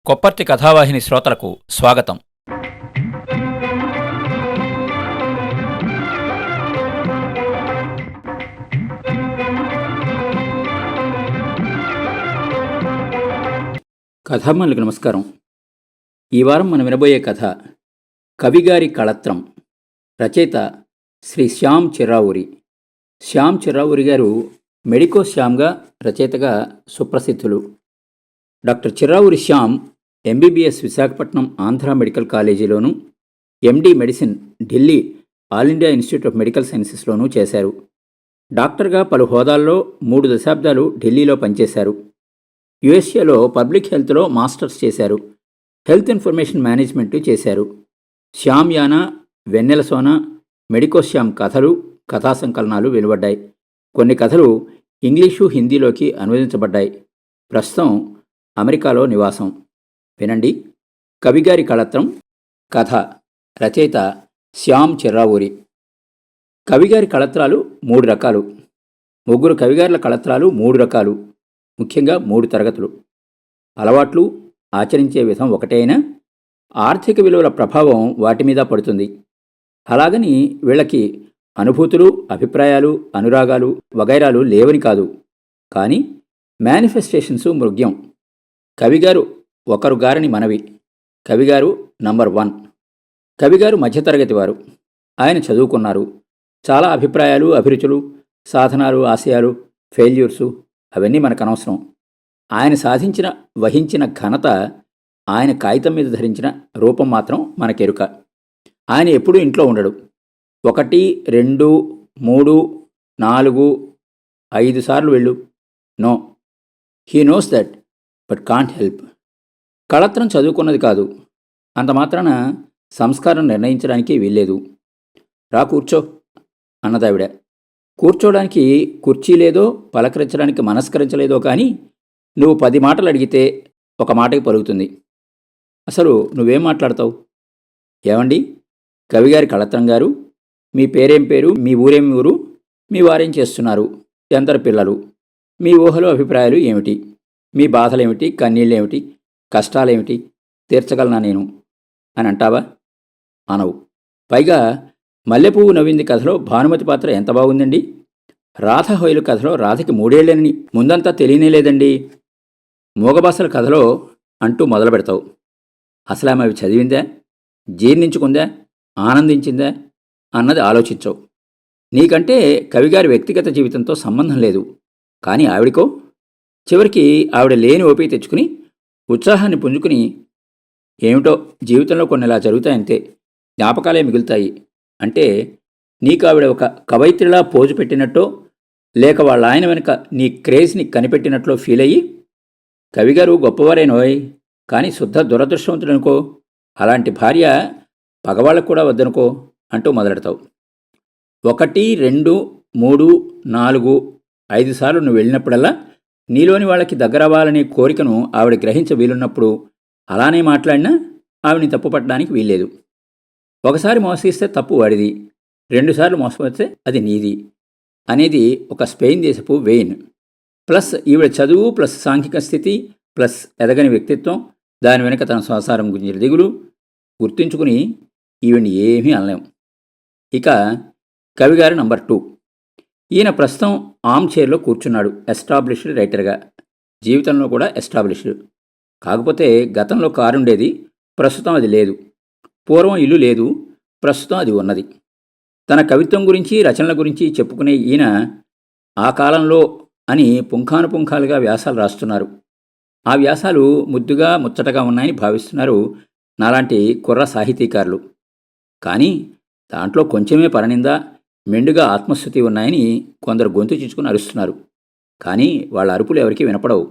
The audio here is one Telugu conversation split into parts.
కొప్పర్తి కథావాహిని శ్రోతలకు స్వాగతం. కథామణులకు నమస్కారం. ఈ వారం మనం వినబోయే కథ కవిగారి కళత్రం. రచయిత శ్రీ శ్యామ్ చిర్రావూరి. శ్యామ్ చిర్రావూరి గారు మెడికో శ్యామ్గా రచయితగా సుప్రసిద్ధులు. Doctor Chirravuri Shyam MBBS Visakhapatnam Andhra medical కాలేజీలోను, MD medicine Delhi all India institute of medical సైన్సెస్లోనూ చేశారు. డాక్టర్గా పలు హోదాల్లో 3 దశాబ్దాలు ఢిల్లీలో పనిచేశారు. యుఎస్ఏలో పబ్లిక్ హెల్త్లో మాస్టర్స్ చేశారు. హెల్త్ ఇన్ఫర్మేషన్ మేనేజ్మెంట్ చేశారు. శ్యామ్ యానా, వెన్నెల సోన, మెడికో శ్యామ్ కథలు, కథా సంకలనాలు వెలువడ్డాయి. కొన్ని కథలు ఇంగ్లీషు, హిందీలోకి అనువదించబడ్డాయి. ప్రస్తుతం అమెరికాలో నివాసం. వినండి కవిగారి కళత్రం. కథ రచయిత శ్యామ్ చిర్రావూరి. కవిగారి కళత్రాలు 3 రకాలు. 3 కవిగారుల కళత్రాలు 3 రకాలు, ముఖ్యంగా 3 తరగతులు. అలవాట్లు, ఆచరించే విధం ఒకటే అయినా ఆర్థిక విలువల ప్రభావం వాటి మీద పడుతుంది. అలాగని వీళ్ళకి అనుభూతులు, అభిప్రాయాలు, అనురాగాలు వగైరాలు లేవని కాదు. కానీ మేనిఫెస్టేషన్స్ మృగ్యం. కవిగారు ఒకరు గారని మనవి. కవిగారు నంబర్ 1. కవిగారు మధ్యతరగతి వారు. ఆయన చదువుకున్నారు. చాలా అభిప్రాయాలు, అభిరుచులు, సాధనాలు, ఆశయాలు, ఫెయిల్యూర్సు అవన్నీ మనకు అనవసరం. ఆయన సాధించిన, వహించిన ఘనత, ఆయన కాగితం మీద ధరించిన రూపం మాత్రం మనకెరుక. ఆయన ఎప్పుడూ ఇంట్లో ఉండడు. 1, 2, 3, 4, 5 సార్లు వెళ్ళు. No, he knows that but can't help. కళత్రం చదువుకున్నది కాదు. అంత మాత్రాన సంస్కారం నిర్ణయించడానికి వీల్లేదు. రా కూర్చో అన్నదావిడ. కూర్చోడానికి కుర్చీ లేదో, పలకరించడానికి మనస్కరించలేదో కానీ నువ్వు 10 మాటలు అడిగితే ఒక మాటకి పలుకుతుంది. అసలు నువ్వేం మాట్లాడతావు? ఏమండి కవిగారి కళత్రం గారు, మీ పేరేం పేరు, మీ ఊరేం ఊరు, మీ వారేం చేస్తున్నారు, ఎందరు పిల్లలు, మీ ఊహలో అభిప్రాయాలు ఏమిటి, మీ బాధలేమిటి, కన్నీళ్ళేమిటి, కష్టాలేమిటి, తీర్చగలనా నేను అని అంటావా? అనవు. పైగా మల్లెపువ్వు నవ్వింది కథలో భానుమతి పాత్ర ఎంత బాగుందండి. రాధ హొయలు కథలో రాధకి 3 ఏళ్ళని ముందంతా తెలియనే లేదండి. మూగబాసల కథలో అంటూ మొదలు పెడతావు. అసలు ఆమె అవి చదివిందా, జీర్ణించుకుందా, ఆనందించిందా అన్నది ఆలోచించవు. నీకంటే కవిగారి వ్యక్తిగత జీవితంతో సంబంధం లేదు. కానీ ఆవిడికో. చివరికి ఆవిడ లేని ఓపిక తెచ్చుకుని, ఉత్సాహాన్ని పుంజుకుని, ఏమిటో జీవితంలో కొన్ని ఇలా జరుగుతాయంతే, జ్ఞాపకాలే మిగులుతాయి అంటే నీకు ఆవిడ ఒక కవయిత్రిలా పోజు పెట్టినట్టో, లేక వాళ్ళ ఆయన వెనుక నీ క్రేజ్ని కనిపెట్టినట్లో ఫీల్ అయ్యి, కవిగారు గొప్పవారేనోయ్ కానీ శుద్ధ దురదృష్టవంతుడనుకో, అలాంటి భార్య పగవాళ్ళకు కూడా వద్దనుకో అంటూ మొదలెడతావు. 1, 2, 3, 4, 5 సార్లు నువ్వు వెళ్ళినప్పుడల్లా నీలోని వాళ్ళకి దగ్గరవ్వాలనే కోరికను ఆవిడ గ్రహించ వీలున్నప్పుడు అలానే మాట్లాడినా ఆవిడని తప్పుపట్టడానికి వీల్లేదు. ఒకసారి మోసగిస్తే తప్పు వాడిది, 2 సార్లు మోసపోతే అది నీది అనేది ఒక స్పెయిన్ దేశపు వెయిన్. ప్లస్ ఈవిడ చదువు, ప్లస్ సాంఘిక స్థితి, ప్లస్ ఎదగని వ్యక్తిత్వం, దాని వెనుక తన సంసారం గురించి దిగులు గుర్తుంచుకుని ఈవిడ్ని ఏమీ అనలేం. ఇక కవిగారు నంబర్ 2. ఈయన ప్రస్తుతం ఆమ్ చైర్లో కూర్చున్నాడు. ఎస్టాబ్లిష్డ్ రైటర్గా. జీవితంలో కూడా ఎస్టాబ్లిష్డ్. కాకపోతే గతంలో కారుండేది, ప్రస్తుతం అది లేదు. పూర్వం ఇల్లు లేదు, ప్రస్తుతం అది ఉన్నది. తన కవిత్వం గురించి, రచనల గురించి చెప్పుకునే ఈయన ఆ కాలంలో అని పుంఖానుపుంఖాలుగా వ్యాసాలు రాస్తున్నారు. ఆ వ్యాసాలు ముద్దుగా, ముచ్చటగా ఉన్నాయని భావిస్తున్నారు నాలాంటి కుర్ర సాహితీకారులు. కానీ దాంట్లో కొంచెమే పరనింద, మెండుగా ఆత్మస్థుతి ఉన్నాయని కొందరు గొంతు చిచ్చుకుని అరుస్తున్నారు. కానీ వాళ్ళ అరుపులు ఎవరికి వినపడవు,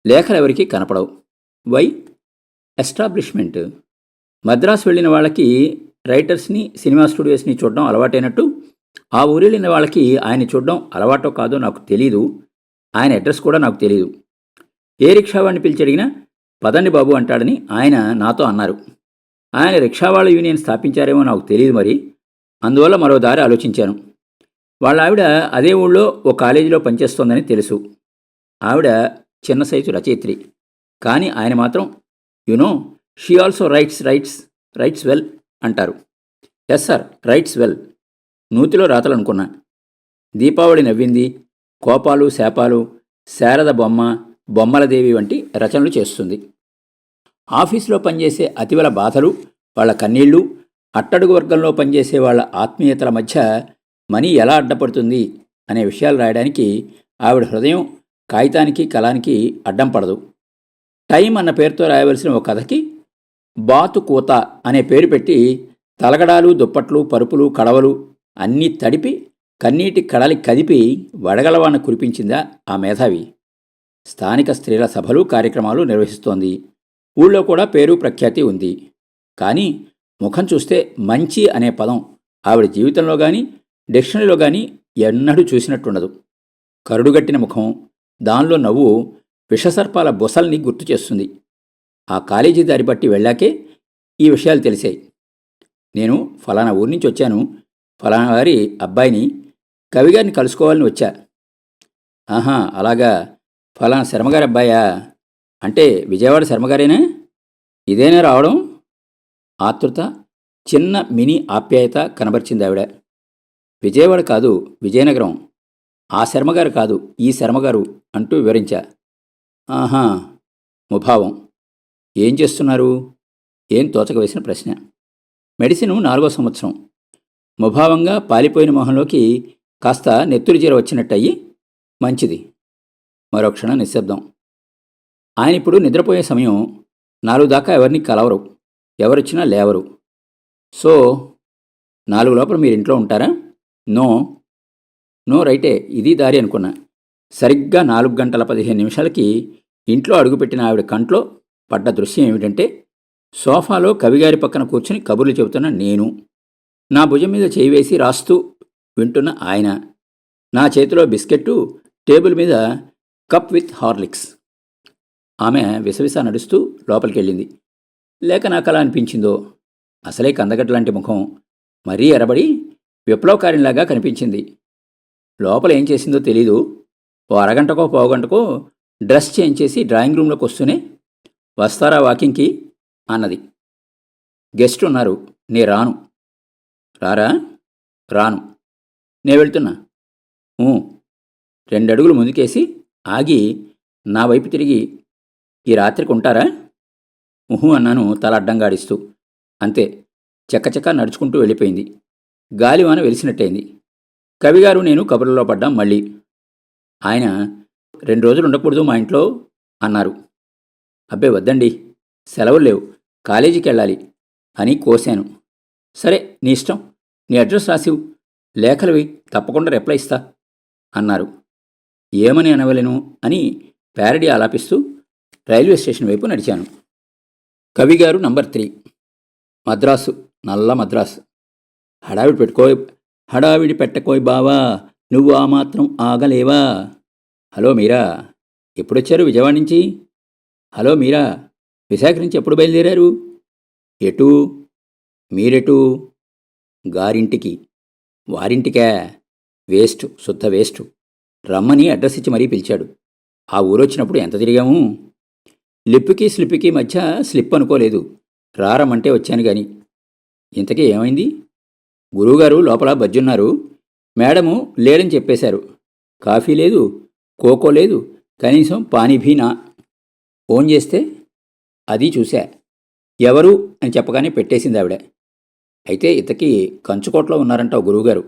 లేఖలు ఎవరికి కనపడవు. వై? ఎస్టాబ్లిష్మెంట్. మద్రాసు వెళ్ళిన వాళ్ళకి రైటర్స్ని, సినిమా స్టూడియోస్ని చూడడం అలవాటైనట్టు ఆ ఊరు వెళ్ళిన వాళ్ళకి ఆయన చూడడం అలవాటో కాదో నాకు తెలీదు. ఆయన అడ్రస్ కూడా నాకు తెలీదు. ఏ రిక్షావాడిని పిలిచి అడిగినా పదండి బాబు అంటాడని ఆయన నాతో అన్నారు. ఆయన రిక్షావాళ్ళ యూనియన్ స్థాపించారేమో నాకు తెలియదు మరి. అందువల్ల మరో దారి ఆలోచించాను. వాళ్ళ ఆవిడ అదే ఊళ్ళో ఓ కాలేజీలో పనిచేస్తోందని తెలుసు. ఆవిడ చిన్న సైజు రచయిత్రి. కానీ ఆయన మాత్రం you know she also writes well అంటారు. Yes sir, writes well. నూతిలో రాతలనుకున్నా. దీపావళి నవ్వింది, కోపాలు శాపాలు, శారద బొమ్మ, బొమ్మలదేవి వంటి రచనలు చేస్తుంది. ఆఫీసులో పనిచేసే అతివల బాధలు, వాళ్ళ కన్నీళ్లు, అట్టడుగు వర్గంలో పనిచేసే వాళ్ళ ఆత్మీయతల మధ్య మనీ ఎలా అడ్డపడుతుంది అనే విషయాలు రాయడానికి ఆవిడ హృదయం కాగితానికి కలానికి అడ్డం పడదు. టైం అన్న పేరుతో రాయవలసిన ఒక కథకి బాతు కూత అనే పేరు పెట్టి తలగడాలు, దుప్పట్లు, పరుపులు, కడవలు అన్నీ తడిపి కన్నీటి కడలి కదిపి వడగలవాన కురిపించిందా ఆ మేధావి. స్థానిక స్త్రీల సభలు, కార్యక్రమాలు నిర్వహిస్తోంది. ఊళ్ళో కూడా పేరు ప్రఖ్యాతి ఉంది. కానీ ముఖం చూస్తే మంచి అనే పదం ఆవిడ జీవితంలో కానీ డిక్షనరీలో కానీ ఎన్నడూ చూసినట్టుండదు. కరుడుగట్టిన ముఖం, దానిలో నవ్వు విషసర్పాల బొసల్ని గుర్తు చేస్తుంది. ఆ కాలేజీ దారి బట్టి వెళ్ళాకే ఈ విషయాలు తెలిసాయి. నేను ఫలానా ఊరి నుంచి వచ్చాను, ఫలానా వారి అబ్బాయిని, కవిగారిని కలుసుకోవాలని వచ్చా. ఆహా, అలాగా, ఫలానా శర్మగారి అబ్బాయా? అంటే విజయవాడ శర్మగారేనా? ఇదేనా రావడం? ఆతృత, చిన్న మినీ ఆప్యాయత కనబరిచింది ఆవిడ. విజయవాడ కాదు, విజయనగరం. ఆ శర్మగారు కాదు, ఈ శర్మగారు అంటూ వివరించా. ఆహా, ముభావం. ఏం చేస్తున్నారు? ఏం తోచక వేసిన ప్రశ్న. మెడిసిన్ 4వ సంవత్సరం. ముభావంగా పాలిపోయిన మొహంలోకి కాస్త నెత్తురు చీర వచ్చినట్టయి, మంచిది. మరో క్షణం నిశ్శబ్దం. ఆయన ఇప్పుడు నిద్రపోయే సమయం. 4 దాకా ఎవరిని కలవరు, ఎవరొచ్చినా లేవరు. సో 4 లోపల మీరు ఇంట్లో ఉంటారా? నో రైటే, ఇది దారి అనుకున్నా. సరిగ్గా 4:15 ఇంట్లో అడుగుపెట్టిన ఆవిడ కంట్లో పడ్డ దృశ్యం ఏమిటంటే, సోఫాలో కవిగారి పక్కన కూర్చుని కబుర్లు చెబుతున్న నేను, నా భుజం మీద చేయి వేసి రాస్తూ వింటున్న ఆయన, నా చేతిలో బిస్కెట్టు, టేబుల్ మీద కప్ విత్ హార్లిక్స్. ఆమె విసవిస నడుస్తూ లోపలికెళ్ళింది. లేక నాకలా అనిపించిందో, అసలే కందగడ్డలాంటి ముఖం మరీ ఎరబడి విప్లవకారిలాగా కనిపించింది. లోపల ఏం చేసిందో తెలీదు. ఓ అరగంటకో పావుగంటకో డ్రెస్ చేంజ్ చేసి డ్రాయింగ్ రూమ్లోకి వస్తూనే, వస్తారా వాకింగ్కి అన్నది. గెస్ట్ ఉన్నారు, నే రాను. రారా? రాను. నే వెళ్తున్నా. 2 అడుగులు ముందుకేసి ఆగి నా వైపు తిరిగి, ఈ రాత్రికి ఉంటారా? అన్నాను తల అడ్డంగాడిస్తూ. అంతే, చక్కచక్క నడుచుకుంటూ వెళ్ళిపోయింది. గాలివాన వెలిసినట్టయింది. కవిగారు నేను కబుర్లలో పడ్డాం మళ్ళీ. ఆయన 2 రోజులు ఉండకూడదు మా ఇంట్లో అన్నారు. అబ్బే వద్దండి, సెలవులు లేవు, కాలేజీకి వెళ్ళాలి అని కోశాను. సరే, నీ ఇష్టం, నీ అడ్రస్ రాసివు, లేఖలవి, తప్పకుండా రిప్లై ఇస్తా అన్నారు. ఏమని అనవలెను అని ప్యారడీ ఆలాపిస్తూ రైల్వే స్టేషన్ వైపు నడిచాను. కవిగారు నంబర్ 3, మద్రాసు, నల్ల మద్రాసు. హడావిడి పెట్టకోయ్ బావా, నువ్వు ఆ మాత్రం ఆగలేవా? హలో మీరా, ఎప్పుడొచ్చారు విజయవాడ నుంచి? హలో మీరా, విశాఖ నుంచి ఎప్పుడు బయలుదేరారు? ఎటు? మీరెటు? గారింటికి. వారింటికా? వేస్ట్, శుద్ధ వేస్ట్. రమ్మని అడ్రస్ ఇచ్చి మరీ పిలిచాడు. ఆ ఊరొచ్చినప్పుడు ఎంత తిరిగాము. లిప్పుకి స్లిప్కి మధ్య స్లిప్ అనుకోలేదు, రారమ్మంటే వచ్చాను గాని. ఇంతకీ ఏమైంది? గురువుగారు లోపల బజ్జున్నారు, మేడము లేరని చెప్పేశారు. కాఫీ లేదు, కోకో లేదు, కనీసం పానీభీనా. ఫోన్ చేస్తే అది చూశా. ఎవరు అని చెప్పగానే పెట్టేసింది ఆవిడ. అయితే ఇంతకీ కంచుకోటలో ఉన్నారంటావు గురువుగారు.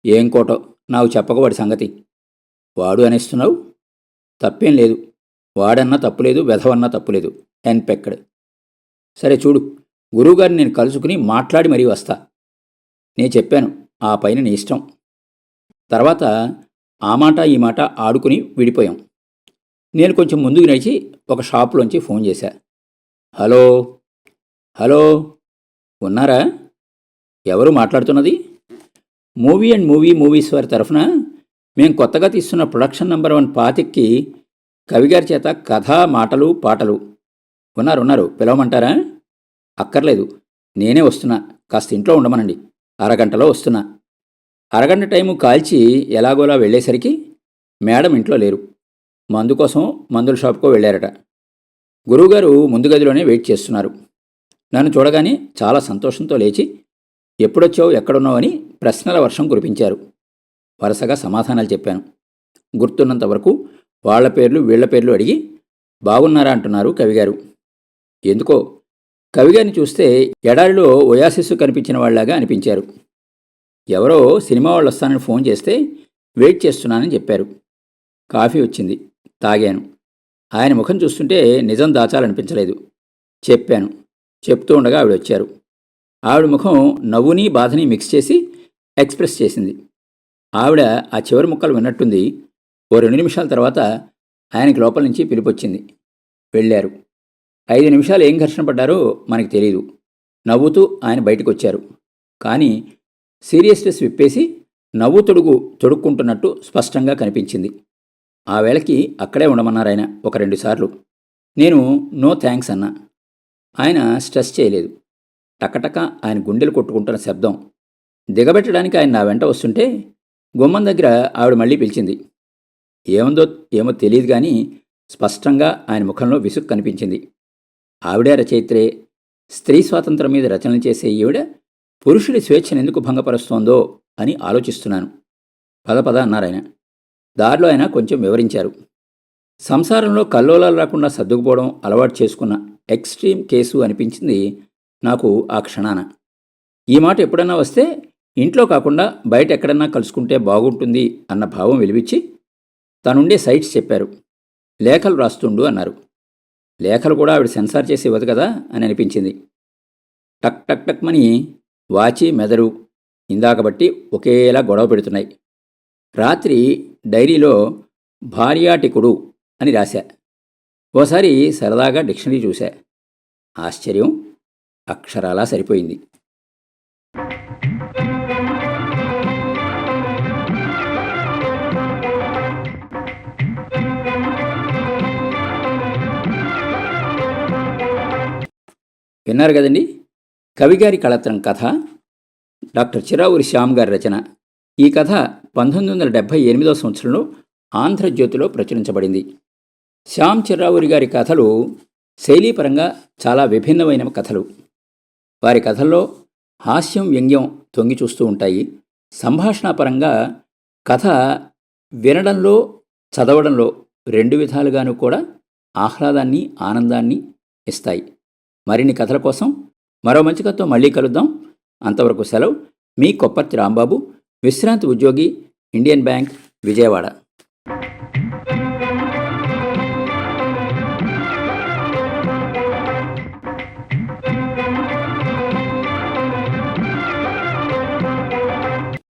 ఏం కోటో నాకు చెప్పకవాడి సంగతి. వాడు అనేస్తున్నావు? తప్పేం లేదు, వాడన్నా తప్పులేదు, వెధవన్నా తప్పులేదు. ఎన్పెక్కడ్. సరే చూడు, గురువుగారిని నేను కలుసుకుని మాట్లాడి మరీ వస్తా. నే చెప్పాను, ఆ పైన నీ ఇష్టం. తర్వాత ఆ మాట ఈ మాట ఆడుకుని విడిపోయాం. నేను కొంచెం ముందుకు నడిచి ఒక షాపులోంచి ఫోన్ చేశా. హలో హలో, ఉన్నారా? ఎవరు మాట్లాడుతున్నది? మూవీ అండ్ మూవీస్ వారి తరఫున మేం కొత్తగా తీస్తున్న ప్రొడక్షన్ నంబర్ 1 పాతిక్కి కవిగారి చేత కథ, మాటలు, పాటలు. ఉన్నారు, పిలవమంటారా? అక్కర్లేదు, నేనే వస్తున్నా, కాస్త ఇంట్లో ఉండమనండి. అరగంటలో వస్తున్నా. అరగంట టైము కాల్చి ఎలాగోలా వెళ్ళేసరికి మేడం ఇంట్లో లేరు. మందు కోసం మందుల షాపుకో వెళ్ళారట. గురువుగారు ముందు గదిలోనే వెయిట్ చేస్తున్నారు. నన్ను చూడగానే చాలా సంతోషంతో లేచి ఎప్పుడొచ్చావు, ఎక్కడున్నావు అని ప్రశ్నల వర్షం కురిపించారు. వరుసగా సమాధానాలు చెప్పాను. గుర్తున్నంత వరకు వాళ్ల పేర్లు వీళ్ల పేర్లు అడిగి బాగున్నారా అంటున్నారు కవిగారు. ఎందుకో కవిగారిని చూస్తే ఎడారిలో ఒయాసిస్ కనిపించిన వాళ్ళలాగా అనిపించారు. ఎవరో సినిమా వాళ్ళు వస్తానని ఫోన్ చేస్తే వెయిట్ చేస్తున్నానని చెప్పారు. కాఫీ వచ్చింది, తాగాను. ఆయన ముఖం చూస్తుంటే నిజం దాచాలనిపించలేదు. చెప్పాను. చెప్తూ ఉండగా ఆవిడ వచ్చారు. ఆవిడ ముఖం నవ్వుని బాధని మిక్స్ చేసి ఎక్స్ప్రెస్ చేసింది. ఆవిడ ఆ చివరి ముక్కలు విన్నట్టుంది. ఓ 2 నిమిషాల తర్వాత ఆయనకి లోపల నుంచి పిలుపొచ్చింది. వెళ్ళారు. 5 నిమిషాలు ఏం ఘర్షణ పడ్డారో మనకి తెలీదు. నవ్వుతూ ఆయన బయటకు వచ్చారు. కానీ సీరియస్నెస్ విప్పేసి నవ్వు తొడుక్కుంటున్నట్టు స్పష్టంగా కనిపించింది. ఆ వేళకి అక్కడే ఉండమన్నారాయన ఒక 2 సార్లు. నేను నో థ్యాంక్స్ అన్నా. ఆయన స్ట్రెస్ చేయలేదు. టకటక ఆయన గుండెలు కొట్టుకుంటున్న శబ్దం. దిగబెట్టడానికి ఆయన నా వెంట వస్తుంటే గుమ్మం దగ్గర ఆవిడ మళ్ళీ పిలిచింది. ఏముందో ఏమో తెలియదు కానీ స్పష్టంగా ఆయన ముఖంలో విసుగు కనిపించింది. ఆవిడే రచయిత్రే. స్త్రీ స్వాతంత్రం మీద రచనలు చేసే ఈవిడ పురుషుడి స్వేచ్ఛను ఎందుకు భంగపరుస్తోందో అని ఆలోచిస్తున్నాను. పద పద అన్నారాయన. దారిలో ఆయన కొంచెం వివరించారు. సంసారంలో కల్లోలాలు రాకుండా సర్దుకుపోవడం అలవాటు చేసుకున్న ఎక్స్ట్రీమ్ కేసు అనిపించింది నాకు ఆ క్షణాన. ఈ మాట ఎప్పుడన్నా వస్తే ఇంట్లో కాకుండా బయట ఎక్కడన్నా కలుసుకుంటే బాగుంటుంది అన్న భావం వెలివిచ్చి తనుండే సైట్స్ చెప్పారు. లేఖలు రాస్తుండు అన్నారు. లేఖలు కూడా ఆవిడ సెన్సార్ చేసి ఇవ్వదు కదా అని అనిపించింది. టక్ టక్ టక్మని వాచి మెదడు ఇందాక బట్టి ఒకేలా గొడవ పెడుతున్నాయి. రాత్రి డైరీలో భార్యాటికుడు అని రాశా. ఓసారి సరదాగా డిక్షనరీ చూశా. ఆశ్చర్యం, అక్షరాలా సరిపోయింది. విన్నారు కదండి, కవిగారి కళత్రం కథ. డాక్టర్ చిరావురి శ్యామ్ గారి రచన. ఈ కథ 1978 సంవత్సరంలో ఆంధ్రజ్యోతిలో ప్రచురించబడింది. శ్యామ్ చిరావురి గారి కథలు శైలీపరంగా చాలా విభిన్నమైన కథలు. వారి కథల్లో హాస్యం, వ్యంగ్యం తొంగి చూస్తూ ఉంటాయి. సంభాషణాపరంగా కథ వినడంలో చదవడంలో 2 విధాలుగాను కూడా ఆహ్లాదాన్ని, ఆనందాన్ని ఇస్తాయి. మరిన్ని కథల కోసం మరో మంచి కథతో మళ్ళీ కలుద్దాం. అంతవరకు సెలవు. మీ కొప్పర్తి రాంబాబు, విశ్రాంతి ఉద్యోగి, ఇండియన్ బ్యాంక్, విజయవాడ.